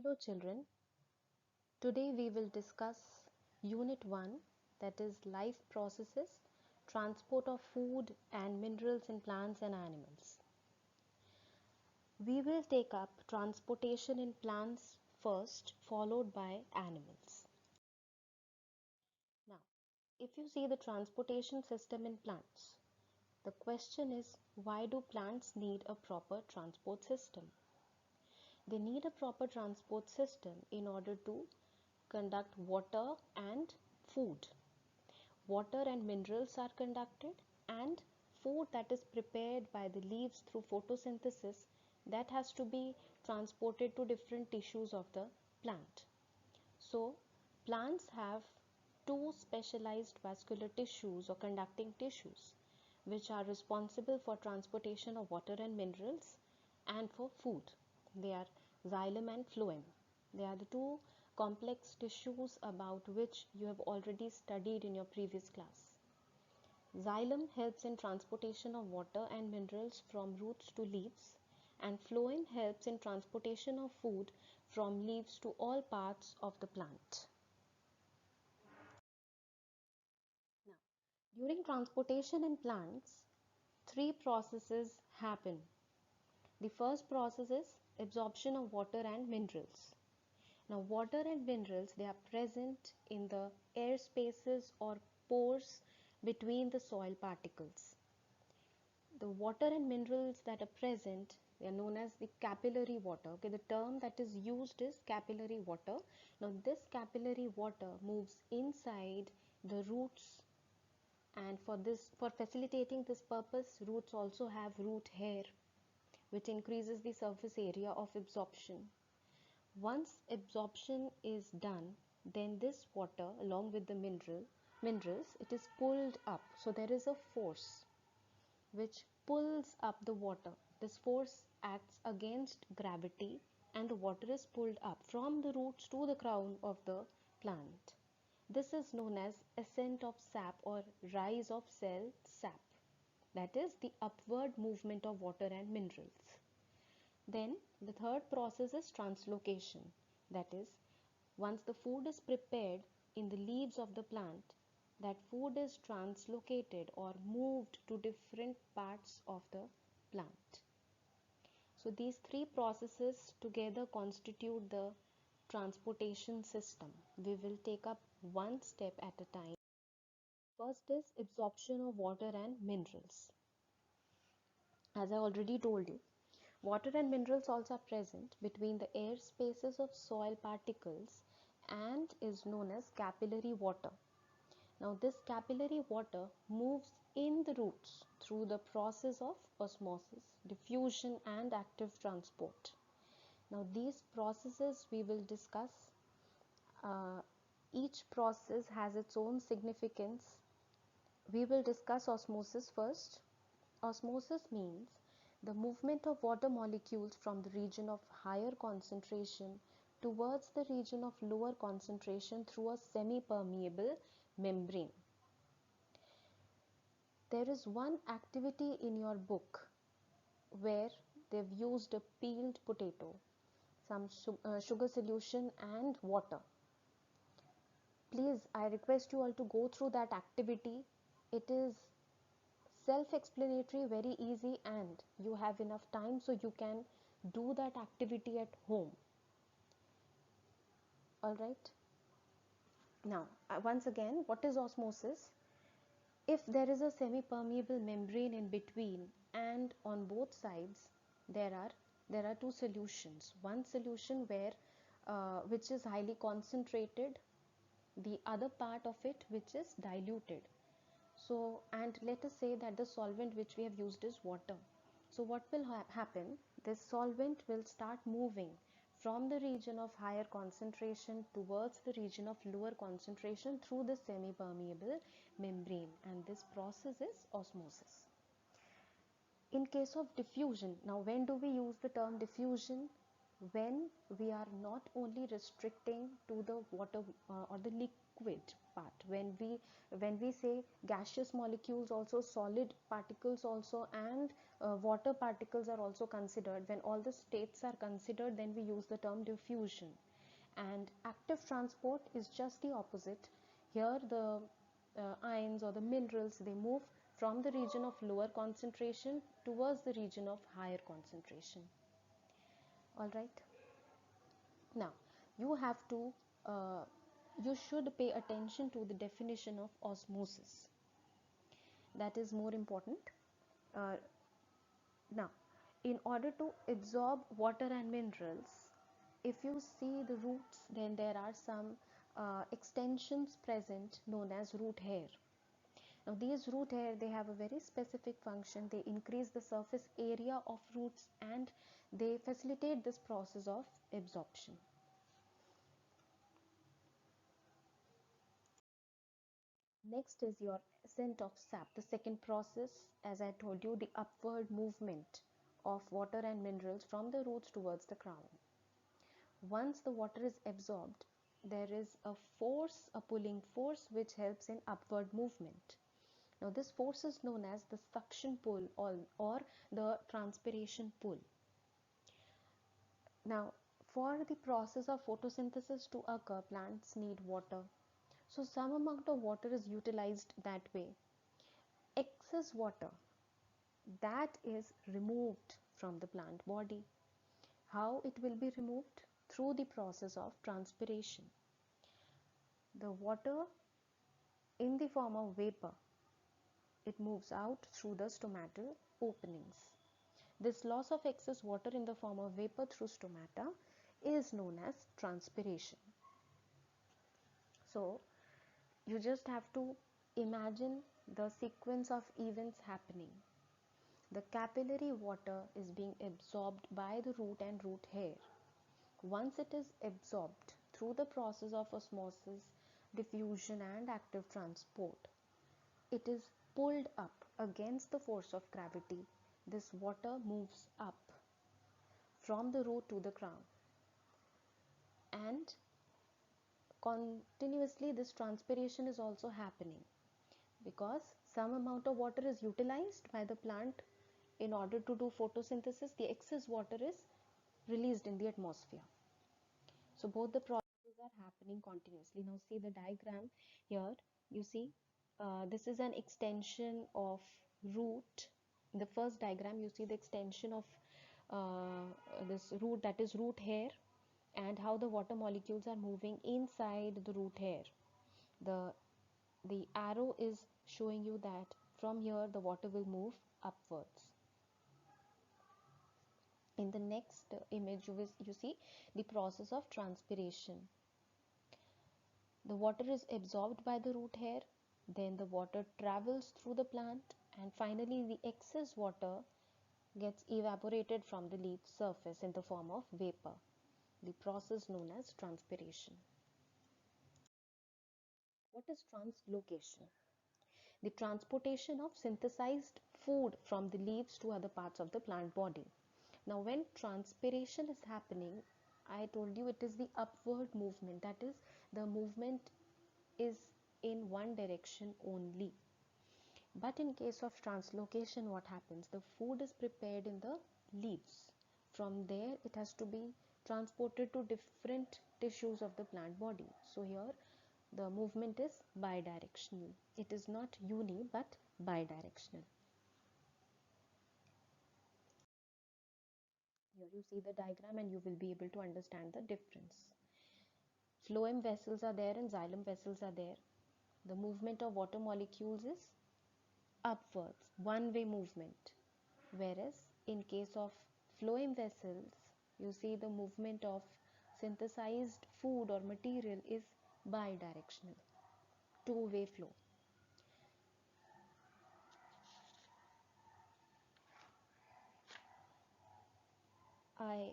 Hello children, today we will discuss Unit 1, that is life processes, transport of food and minerals in plants and animals. We will take up transportation in plants first, followed by animals. Now, if you see the transportation system in plants, the question is, why do plants need a proper transport system? They need a proper transport system in order to conduct water and food. Water and minerals are conducted, and food that is prepared by the leaves through photosynthesis, that has to be transported to different tissues of the plant. So plants have two specialized vascular tissues or conducting tissues which are responsible for transportation of water and minerals and for food. They are xylem and phloem. They are the two complex tissues about which you have already studied in your previous class. Xylem helps in transportation of water and minerals from roots to leaves, and phloem helps in transportation of food from leaves to all parts of the plant. Now, during transportation in plants, three processes happen. The first process is absorption of water and minerals. Now, water and minerals, they are present in the air spaces or pores between the soil particles. The water and minerals that are present, they are known as the capillary water. Okay, the term that is used is capillary water. Now, this capillary water moves inside the roots, and for facilitating this purpose, roots also have root hair, which increases the surface area of absorption. Once absorption is done, then this water along with the minerals, it is pulled up. So there is a force which pulls up the water. This force acts against gravity, and the water is pulled up from the roots to the crown of the plant. This is known as ascent of sap or rise of cell sap. That is the upward movement of water and minerals. Then the third process is translocation. That is, once the food is prepared in the leaves of the plant, that food is translocated or moved to different parts of the plant. So these three processes together constitute the transportation system. We will take up one step at a time. First is absorption of water and minerals. As I already told you, water and minerals also are present between the air spaces of soil particles and is known as capillary water. Now this capillary water moves in the roots through the process of osmosis, diffusion and active transport. Now these processes we will discuss. Each process has its own significance. We will discuss osmosis first. Osmosis means the movement of water molecules from the region of higher concentration towards the region of lower concentration through a semi-permeable membrane. There is one activity in your book where they've used a peeled potato, some sugar solution and water. Please, I request you all to go through that activity. It is self-explanatory, very easy, and you have enough time so you can do that activity at home. Alright. Now, once again, what is osmosis? If there is a semi-permeable membrane in between and on both sides there are two solutions. One solution which is highly concentrated, the other part of it which is diluted. So, and let us say that the solvent which we have used is water. So what will happen? This solvent will start moving from the region of higher concentration towards the region of lower concentration through the semi-permeable membrane, and this process is osmosis. In case of diffusion, now when do we use the term diffusion? When we are not only restricting to the water or the liquid part. When we say gaseous molecules also, solid particles also, and water particles are also considered, when all the states are considered, then we use the term diffusion. And active transport is just the opposite. Here the ions or the minerals, they move from the region of lower concentration towards the region of higher concentration. All right. Now, you have to, you should pay attention to the definition of osmosis. That is more important. Uh, Now, in order to absorb water and minerals, if you see the roots, then there are some extensions present known as root hair. Now, these root hair, they have a very specific function. They increase the surface area of roots and they facilitate this process of absorption. Next is your ascent of sap, the second process. As I told you, the upward movement of water and minerals from the roots towards the crown. Once the water is absorbed, there is a force, a pulling force, which helps in upward movement. Now this force is known as the suction pull or the transpiration pull. Now, for the process of photosynthesis to occur, plants need water. So some amount of water is utilized that way. Excess water, that is removed from the plant body. How it will be removed? Through the process of transpiration. The water in the form of vapor, it moves out through the stomatal openings. This loss of excess water in the form of vapor through stomata is known as transpiration. So you just have to imagine the sequence of events happening. The capillary water is being absorbed by the root and root hair. Once it is absorbed through the process of osmosis, diffusion and active transport, it is pulled up against the force of gravity. This water moves up from the root to the crown, and continuously this transpiration is also happening because some amount of water is utilized by the plant in order to do photosynthesis. The excess water is released in the atmosphere. So both the processes are happening continuously. Now see the diagram here. You see this is an extension of root. In the first diagram you see the extension of this root, that is root hair, and how the water molecules are moving inside the root hair. The arrow is showing you that from here the water will move upwards. In the next image you see the process of transpiration. The water is absorbed by the root hair, then the water travels through the plant, and finally the excess water gets evaporated from the leaf surface in the form of vapor, the process known as transpiration. What is translocation? The transportation of synthesized food from the leaves to other parts of the plant body. Now when transpiration is happening, I told you it is the upward movement, that is the movement is in one direction only. But in case of translocation, what happens? The food is prepared in the leaves. From there it has to be transported to different tissues of the plant body. So here the movement is bidirectional. It is not uni but bidirectional. Here you see the diagram and you will be able to understand the difference. Phloem vessels are there and xylem vessels are there. The movement of water molecules is upwards, one-way movement. Whereas in case of phloem vessels, you see the movement of synthesized food or material is bidirectional, two-way flow. I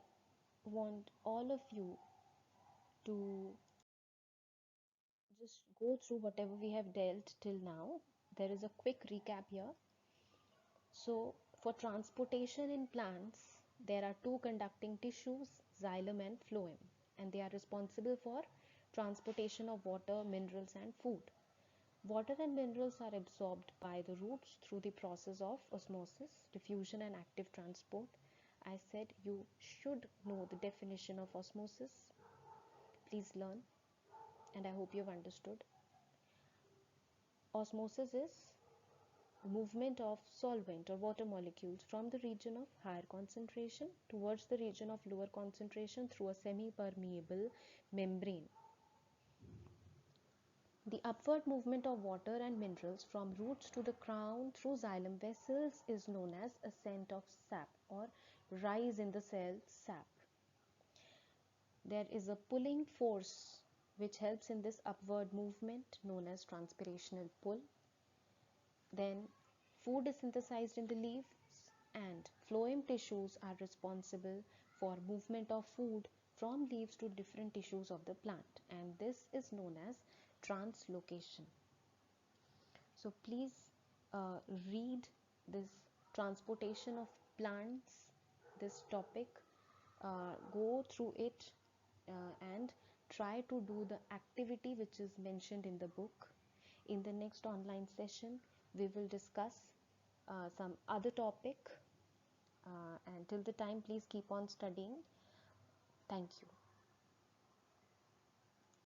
want all of you to just go through whatever we have dealt till now. There is a quick recap here. So, for transportation in plants, there are two conducting tissues, xylem and phloem, and they are responsible for transportation of water, minerals and food. Water and minerals are absorbed by the roots through the process of osmosis, diffusion and active transport. I said you should know the definition of osmosis. Please learn, and I hope you have understood. Osmosis is movement of solvent or water molecules from the region of higher concentration towards the region of lower concentration through a semi-permeable membrane. The upward movement of water and minerals from roots to the crown through xylem vessels is known as ascent of sap or rise in the cell sap. There is a pulling force which helps in this upward movement known as transpirational pull. Then food is synthesized in the leaves, and phloem tissues are responsible for movement of food from leaves to different tissues of the plant, and this is known as translocation. So please read this transportation of plants, this topic, go through it and try to do the activity which is mentioned in the book. In the next online session, we will discuss some other topic, and till the time, please keep on studying. Thank you.